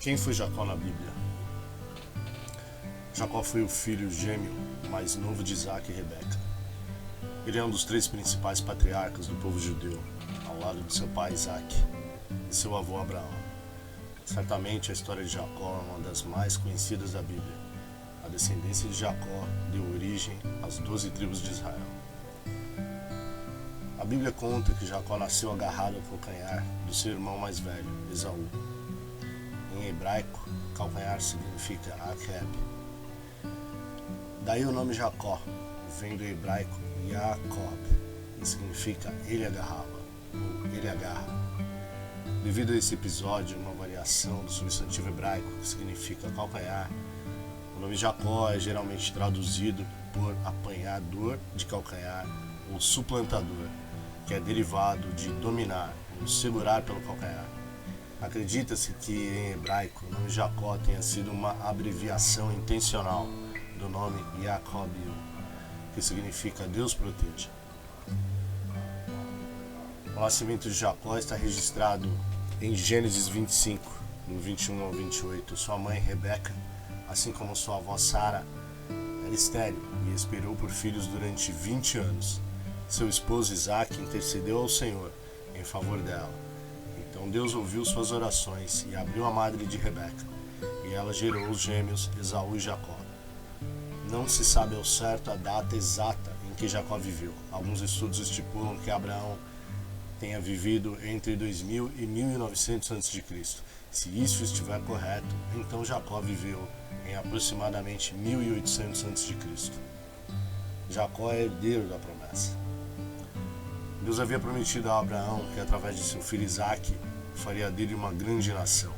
Quem foi Jacó na Bíblia? Jacó foi o filho gêmeo mais novo de Isaac e Rebeca. Ele é um dos três principais patriarcas do povo judeu, ao lado de seu pai Isaac e seu avô Abraão. Certamente a história de Jacó é uma das mais conhecidas da Bíblia. A descendência de Jacó deu origem às 12 tribos de Israel. A Bíblia conta que Jacó nasceu agarrado ao calcanhar do seu irmão mais velho, Esaú. Em hebraico, calcanhar significa Akeb. Daí o nome Jacó, vem do hebraico Yacob, e significa ele agarrava, ou ele agarra. Devido a esse episódio, uma variação do substantivo hebraico que significa calcanhar, o nome Jacó é geralmente traduzido por apanhador de calcanhar ou suplantador, que é derivado de dominar ou segurar pelo calcanhar. Acredita-se que em hebraico o nome Jacó tenha sido uma abreviação intencional do nome Jacob, que significa Deus proteja. O nascimento de Jacó está registrado em Gênesis 25, do 21 ao 28. Sua mãe Rebeca, assim como sua avó Sara, era estéril e esperou por filhos durante 20 anos. Seu esposo Isaac intercedeu ao Senhor em favor dela. Então Deus ouviu suas orações e abriu a madre de Rebeca, e ela gerou os gêmeos Esaú e Jacó. Não se sabe ao certo a data exata em que Jacó viveu. Alguns estudos estipulam que Abraão tenha vivido entre 2000 e 1900 a.C. Se isso estiver correto, então Jacó viveu em aproximadamente 1800 a.C. Jacó é herdeiro da promessa. Deus havia prometido a Abraão que através de seu filho Isaac faria dele uma grande nação.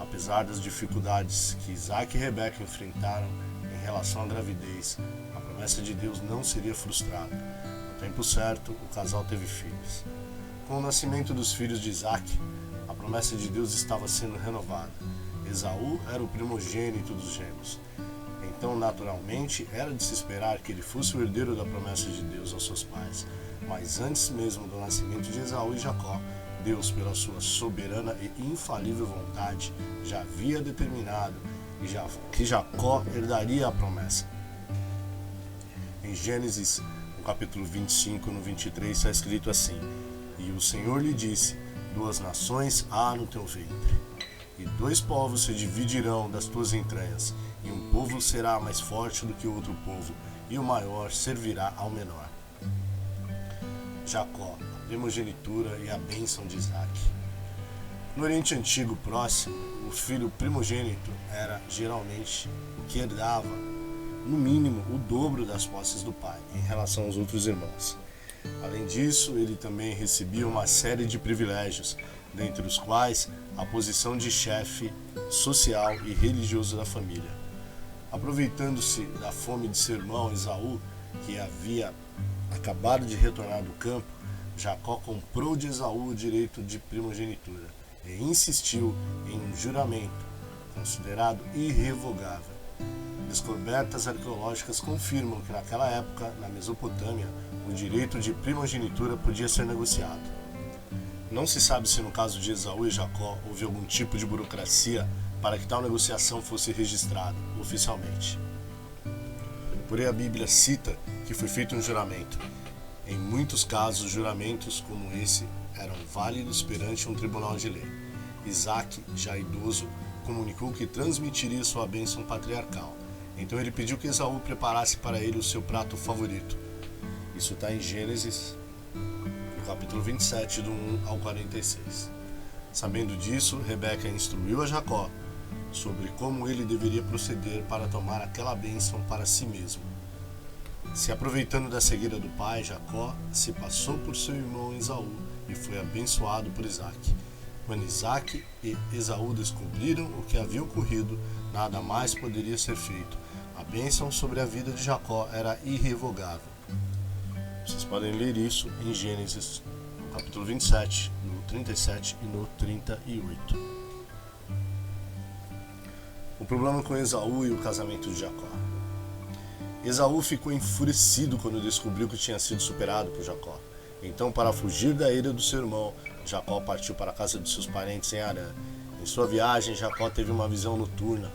Apesar das dificuldades que Isaac e Rebeca enfrentaram em relação à gravidez, a promessa de Deus não seria frustrada. No tempo certo, o casal teve filhos. Com o nascimento dos filhos de Isaac, a promessa de Deus estava sendo renovada. Esaú era o primogênito dos gêmeos. Então, naturalmente, era de se esperar que ele fosse o herdeiro da promessa de Deus aos seus pais. Mas antes mesmo do nascimento de Esaú e Jacó, Deus, pela sua soberana e infalível vontade, já havia determinado que Jacó herdaria a promessa. Em Gênesis, no capítulo 25, no 23, está escrito assim: E o Senhor lhe disse, 2 nações há no teu ventre, e 2 povos se dividirão das tuas entranhas, e um povo será mais forte do que o outro povo, e o maior servirá ao menor. Jacó, a primogenitura e a bênção de Isaac. No Oriente Antigo próximo, o filho primogênito era geralmente o que herdava, no mínimo, o dobro das posses do pai, em relação aos outros irmãos. Além disso, ele também recebia uma série de privilégios, dentre os quais a posição de chefe social e religioso da família. Aproveitando-se da fome de seu irmão Esaú, que havia acabado de retornar do campo, Jacó comprou de Esaú o direito de primogenitura e insistiu em um juramento considerado irrevogável. Descobertas arqueológicas confirmam que naquela época, na Mesopotâmia, o direito de primogenitura podia ser negociado. Não se sabe se no caso de Esaú e Jacó houve algum tipo de burocracia para que tal negociação fosse registrada oficialmente. Porém, a Bíblia cita que foi feito um juramento. Em muitos casos, juramentos como esse eram válidos perante um tribunal de lei. Isaac, já idoso, comunicou que transmitiria sua bênção patriarcal. Então ele pediu que Esaú preparasse para ele o seu prato favorito. Isso está em Gênesis, no capítulo 27, do 1 ao 46. Sabendo disso, Rebeca instruiu a Jacó sobre como ele deveria proceder para tomar aquela bênção para si mesmo. Se aproveitando da cegueira do pai, Jacó se passou por seu irmão Esaú e foi abençoado por Isaac. Quando Isaac e Esaú descobriram o que havia ocorrido, nada mais poderia ser feito. A bênção sobre a vida de Jacó era irrevogável. Vocês podem ler isso em Gênesis, no capítulo 27, no 37 e no 38. O problema com Esaú e o casamento de Jacó. Esaú ficou enfurecido quando descobriu que tinha sido superado por Jacó. Então, para fugir da ira do seu irmão, Jacó partiu para a casa de seus parentes em Harã. Em sua viagem, Jacó teve uma visão noturna.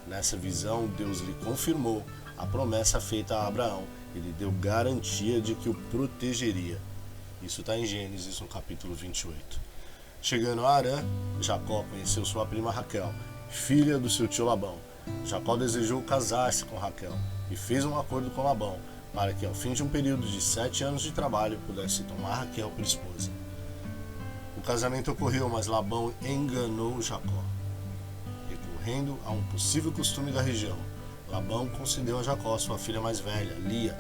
Nessa visão, Deus lhe confirmou a promessa feita a Abraão. Ele deu garantia de que o protegeria. Isso está em Gênesis, no capítulo 28. Chegando a Harã, Jacó conheceu sua prima Raquel, filha do seu tio Labão. Jacó desejou casar-se com Raquel e fez um acordo com Labão para que, ao fim de um período de 7 anos de trabalho, pudesse tomar Raquel por esposa. O casamento ocorreu, mas Labão enganou Jacó. Recorrendo a um possível costume da região, Labão concedeu a Jacó sua filha mais velha, Lia,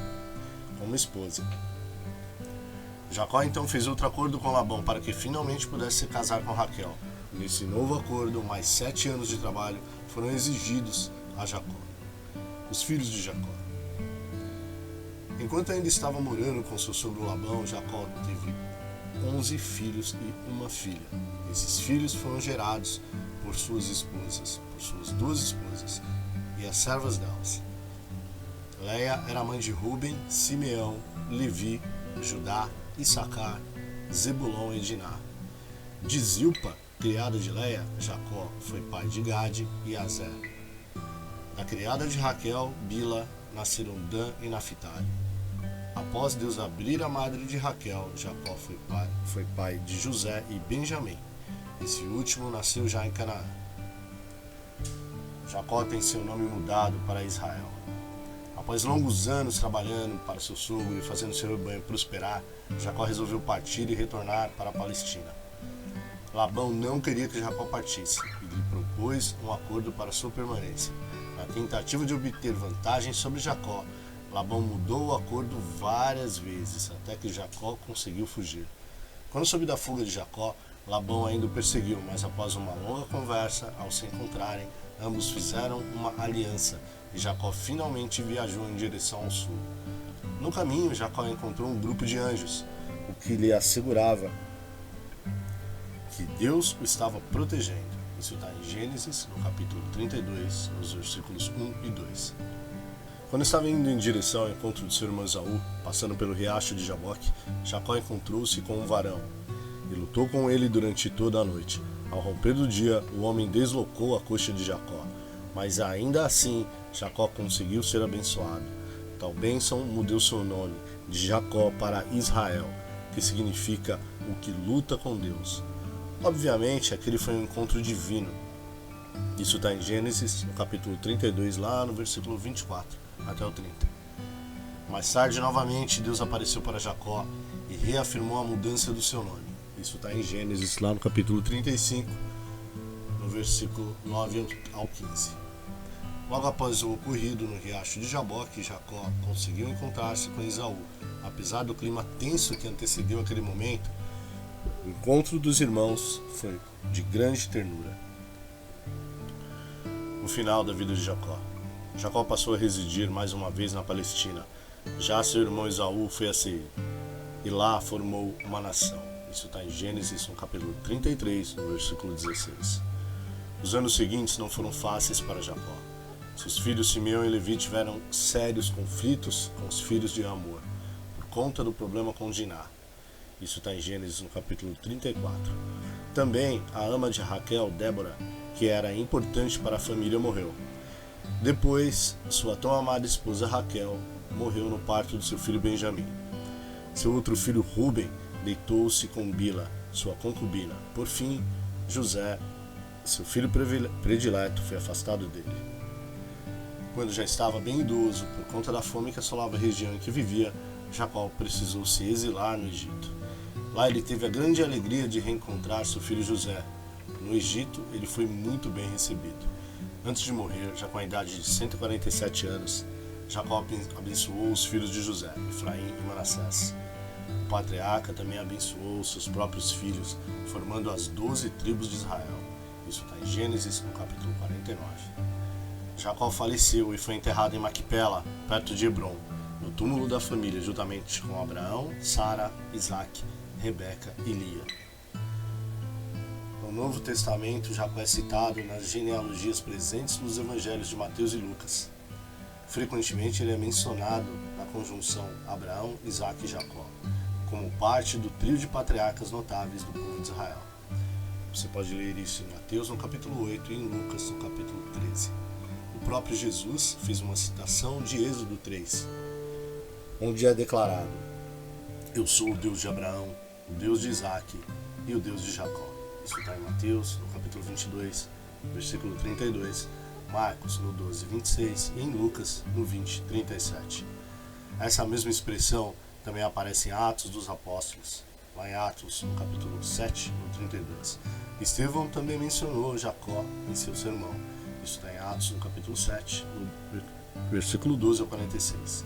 como esposa. Jacó então fez outro acordo com Labão para que finalmente pudesse se casar com Raquel. Nesse novo acordo, mais 7 anos de trabalho foram exigidos a Jacó. Os filhos de Jacó. Enquanto ainda estava morando com seu sogro Labão, Jacó teve 11 filhos e uma filha. Esses filhos foram gerados por suas esposas, por suas 2 esposas e as servas delas. Leia era mãe de Ruben, Simeão, Levi, Judá, Issacar, Zebulon e Diná. De Zilpa, criada de Leia, Jacó foi pai de Gade e Azer. Da criada de Raquel, Bila, nasceram Dan e Naphtali. Após Deus abrir a madre de Raquel, Jacó foi pai de José e Benjamim. Esse último nasceu já em Canaã. Jacó tem seu nome mudado para Israel. Após longos anos trabalhando para seu sogro e fazendo seu rebanho prosperar, Jacó resolveu partir e retornar para a Palestina. Labão não queria que Jacó partisse e lhe propôs um acordo para sua permanência. Na tentativa de obter vantagem sobre Jacó, Labão mudou o acordo várias vezes, até que Jacó conseguiu fugir. Quando soube da fuga de Jacó, Labão ainda o perseguiu, mas após uma longa conversa, ao se encontrarem, ambos fizeram uma aliança e Jacó finalmente viajou em direção ao sul. No caminho, Jacó encontrou um grupo de anjos, o que lhe assegurava que Deus o estava protegendo. Isso está em Gênesis, no capítulo 32, nos versículos 1 e 2. Quando estava indo em direção ao encontro de seu irmão Esaú, passando pelo riacho de Jaboque, Jacó encontrou-se com um varão e lutou com ele durante toda a noite. Ao romper do dia, o homem deslocou a coxa de Jacó, mas ainda assim Jacó conseguiu ser abençoado. Tal bênção mudou seu nome de Jacó para Israel, que significa o que luta com Deus. Obviamente, aquele foi um encontro divino. Isso está em Gênesis, no capítulo 32, lá no versículo 24 até o 30. Mais tarde, novamente, Deus apareceu para Jacó e reafirmou a mudança do seu nome. Isso está em Gênesis, lá no capítulo 35, no versículo 9 ao 15. Logo após o ocorrido no riacho de Jaboque, Jacó conseguiu encontrar-se com Esaú. Apesar do clima tenso que antecedeu aquele momento, o encontro dos irmãos foi de grande ternura. O final da vida de Jacó. Jacó passou a residir mais uma vez na Palestina. Já seu irmão Esaú foi a Seir, e lá formou uma nação. Isso está em Gênesis, no capítulo 33, no versículo 16. Os anos seguintes não foram fáceis para Jacó. Seus filhos Simeão e Levi tiveram sérios conflitos com os filhos de Amor, por conta do problema com Diná. Isso está em Gênesis, no capítulo 34. Também a ama de Raquel, Débora, que era importante para a família, morreu. Depois, sua tão amada esposa Raquel morreu no parto de seu filho Benjamim. Seu outro filho Ruben deitou-se com Bila, sua concubina. Por fim, José, seu filho predileto, foi afastado dele. Quando já estava bem idoso, por conta da fome que assolava a região em que vivia, Jacó precisou se exilar no Egito. Lá ele teve a grande alegria de reencontrar seu filho José. No Egito, ele foi muito bem recebido. Antes de morrer, já com a idade de 147 anos, Jacó abençoou os filhos de José, Efraim e Manassés. O patriarca também abençoou seus próprios filhos, formando as 12 tribos de Israel. Isso está em Gênesis, no capítulo 49. Jacó faleceu e foi enterrado em Maquipela, perto de Hebrom, no túmulo da família, juntamente com Abraão, Sara, Isaac, Rebeca e Lia. No Novo Testamento, Jacó é citado nas genealogias presentes nos evangelhos de Mateus e Lucas. Frequentemente ele é mencionado na conjunção Abraão, Isaac e Jacó, como parte do trio de patriarcas notáveis do povo de Israel. Você pode ler isso em Mateus no capítulo 8 e em Lucas no capítulo 13. O próprio Jesus fez uma citação de Êxodo 3, onde é declarado: eu sou o Deus de Abraão, o Deus de Isaac e o Deus de Jacó. Isso está em Mateus no capítulo 22, versículo 32, Marcos no 12, 26 e em Lucas no 20, 37. Essa mesma expressão também aparece em Atos dos Apóstolos, lá em Atos no capítulo 7, no 32. Estevão também mencionou Jacó em seu sermão. Isso está em Atos no capítulo 7, no versículo 12 ao 46.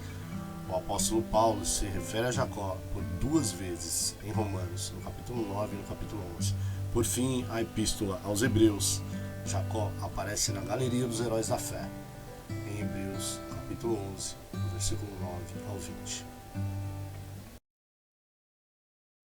O apóstolo Paulo se refere a Jacó por 2 vezes em Romanos, no capítulo 9 e no capítulo 11. Por fim, a epístola aos Hebreus, Jacó aparece na galeria dos heróis da fé, em Hebreus capítulo 11, versículo 9 ao 20.